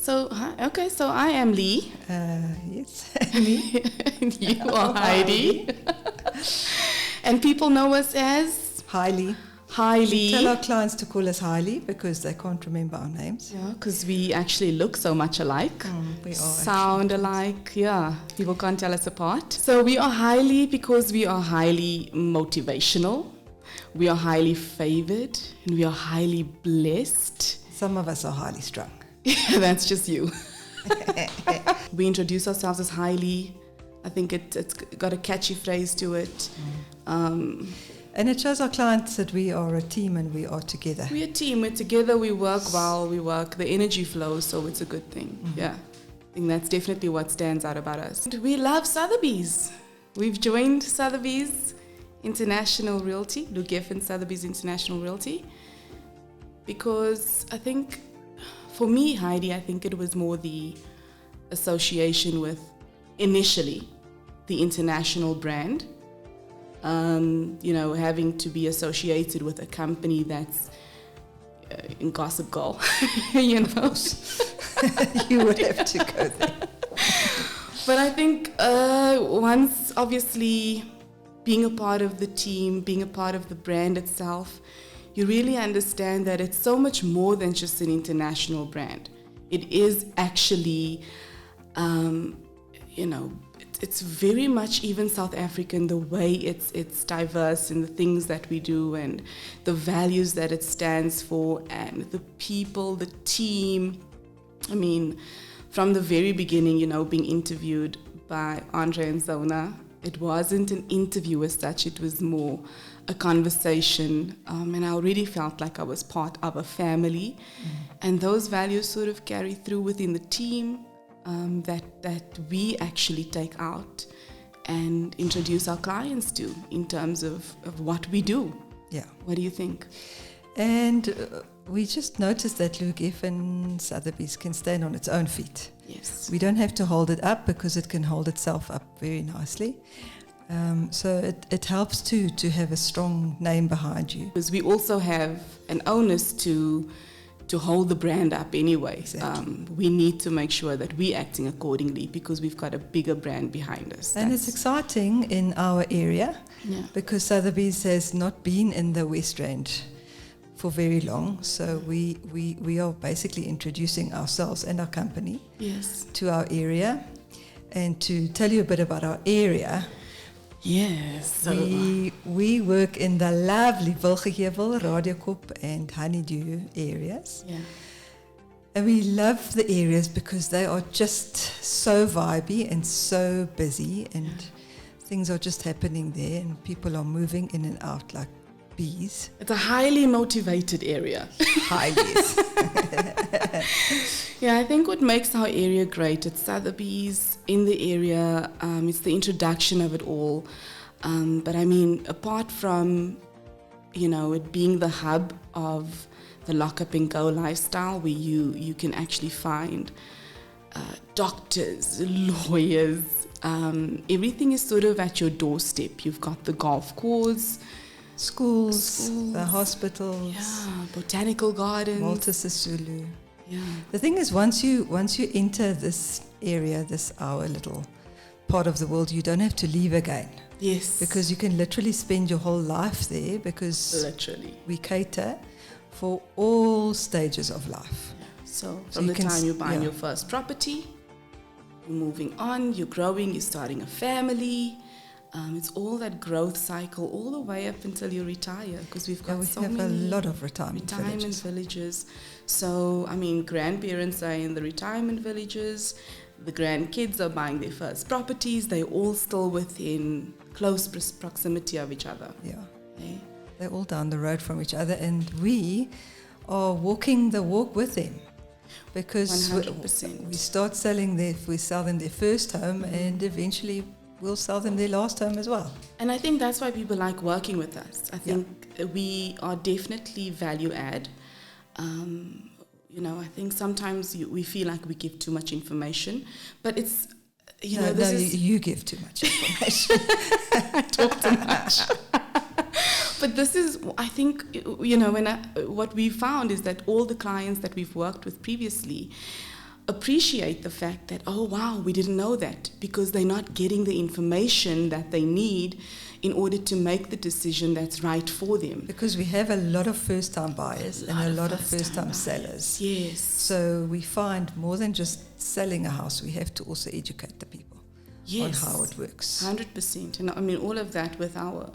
So I am Lee. Yes, me. And you are Heidi. And people know us as Hailey. Hailey. Tell our clients to call us Hailey because they can't remember our names. Yeah, because we actually look so much alike. We are. Sound alike. Yeah, people can't tell us apart. So we are Hailey because we are highly motivational. We are highly favored. And we are highly blessed. Some of us are highly strung. That's just you. We introduce ourselves as Hailey. I think it's got a catchy phrase to it. And it shows our clients that we are a team and we are together. We're a team. We're together. We work well. We work. The energy flows, so it's a good thing. Mm-hmm. Yeah. I think that's definitely what stands out about us. And we love Sotheby's. We've joined Sotheby's International Realty, Lou Geffen Sotheby's International Realty, because I think, for me, Heidi, I think it was more the association with, initially, the international brand. Having to be associated with a company that's in Gossip Girl, you know. You would have to go there. But I think once, obviously, being a part of the team, being a part of the brand itself, you really understand that it's so much more than just an international brand. It is actually, it's very much even South African, the way it's diverse in the things that we do and the values that it stands for and the people, the team. I mean, from the very beginning, being interviewed by Andre and Zona, it wasn't an interview as such, it was more a conversation, and I already felt like I was part of a family, and those values sort of carry through within the team that we actually take out and introduce our clients to in terms of what we do. Yeah. What do you think? And we just noticed that Lou Geffen Sotheby's can stand on its own feet. Yes. We don't have to hold it up because it can hold itself up very nicely. So it helps to have a strong name behind you. Because we also have an onus to hold the brand up anyway. Exactly. We need to make sure that we're acting accordingly because we've got a bigger brand behind us. And it's exciting in our area because Sotheby's has not been in the West Rand for very long. So we are basically introducing ourselves and our company to our area. And to tell you a bit about our area, so we work in the lovely Wilgehevel, Radiokop and Honeydew areas. Yeah. And we love the areas because they are just so vibey and so busy and things are just happening there and people are moving in and out like bees. It's a highly motivated area. Yes. Yeah, I think what makes our area great, it's Sotheby's in the area, it's the introduction of it all. But I mean, apart from, it being the hub of the lock up and go lifestyle where you can actually find doctors, lawyers, everything is sort of at your doorstep. You've got the golf course, schools, the hospitals, botanical gardens, Walter Sisulu. Yeah. The thing is, once you enter this area, this our little part of the world, you don't have to leave again. Yes. Because you can literally spend your whole life there because we cater for all stages of life. Yeah. So from the time you're buying your first property, you're moving on, you're growing, you're starting a family. It's all that growth cycle all the way up until you retire because we've got we have a lot of retirement villages. So, I mean, grandparents are in the retirement villages. The grandkids are buying their first properties. They're all still within close proximity of each other. Yeah. They're all down the road from each other and we are walking the walk with them. Because 100%. we start we sell them their first home and eventually we'll sell them their last home as well. And I think that's why people like working with us. I think we are definitely value add. I think sometimes we feel like we give too much information, but it's, you give too much information. I talk too much. But this is, I think, what we found is that all the clients that we've worked with previously, appreciate the fact that, oh wow, we didn't know that, because they're not getting the information that they need in order to make the decision that's right for them. Because we have a lot of first-time buyers and a lot of first-time sellers. Yes. So we find more than just selling a house, we have to also educate the people on how it works. 100%. And I mean, all of that with our,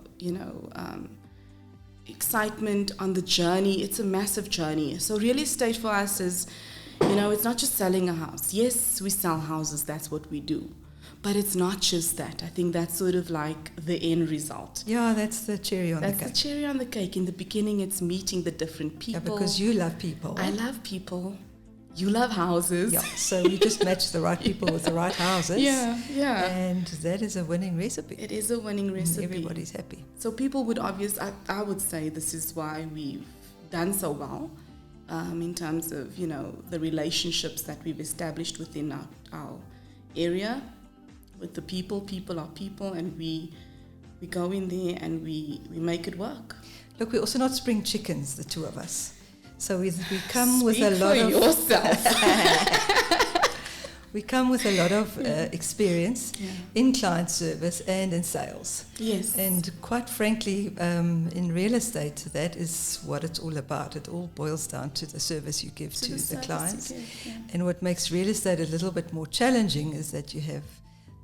excitement on the journey. It's a massive journey. So real estate for us is, it's not just selling a house. Yes, we sell houses. That's what we do. But it's not just that. I think that's sort of like the end result. Yeah, that's the cherry on the cake. That's the cherry on the cake. In the beginning, it's meeting the different people. Yeah, because you love people. I love people. You love houses. Yeah, so we just match the right people with the right houses. Yeah. And that is a winning recipe. It is a winning recipe. And everybody's happy. So people would I would say this is why we've done so well in terms of, the relationships that we've established within our area with the people. People are people, and we go in there and we make it work. Look, we're also not spring chickens, the two of us. So we come with a lot of yourself. We come with a lot of experience in client service and in sales. Yes. And quite frankly, in real estate, that is what it's all about. It all boils down to the service you give to the clients. And what makes real estate a little bit more challenging is that you have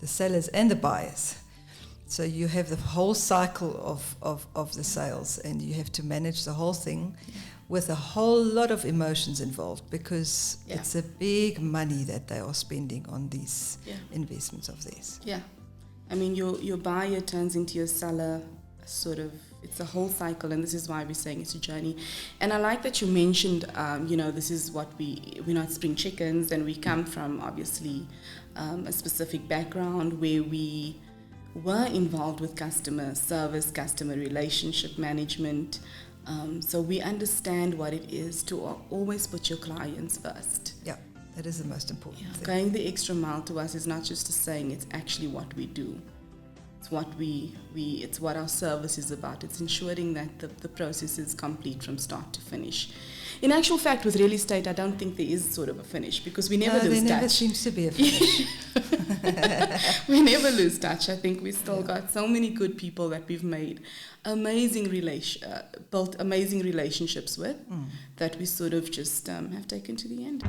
the sellers and the buyers. So you have the whole cycle of the sales, and you have to manage the whole thing with a whole lot of emotions involved, because it's a big money that they are spending on these investments of theirs. Yeah. I mean, your buyer turns into your seller, sort of. It's a whole cycle, and this is why we're saying it's a journey. And I like that you mentioned, this is what we're not spring chickens, and we come from, obviously, a specific background where we were involved with customer service, customer relationship management. So we understand what it is to always put your clients first. Yeah, that is the most important thing. Going the extra mile to us is not just a saying, it's actually what we do. It's what it's what our service is about. It's ensuring that the process is complete from start to finish. In actual fact, with real estate, I don't think there is sort of a finish, because we never lose touch. There never seems to be a finish. We never lose touch. I think we still got so many good people that we've made built amazing relationships with, that we sort of just have taken to the end.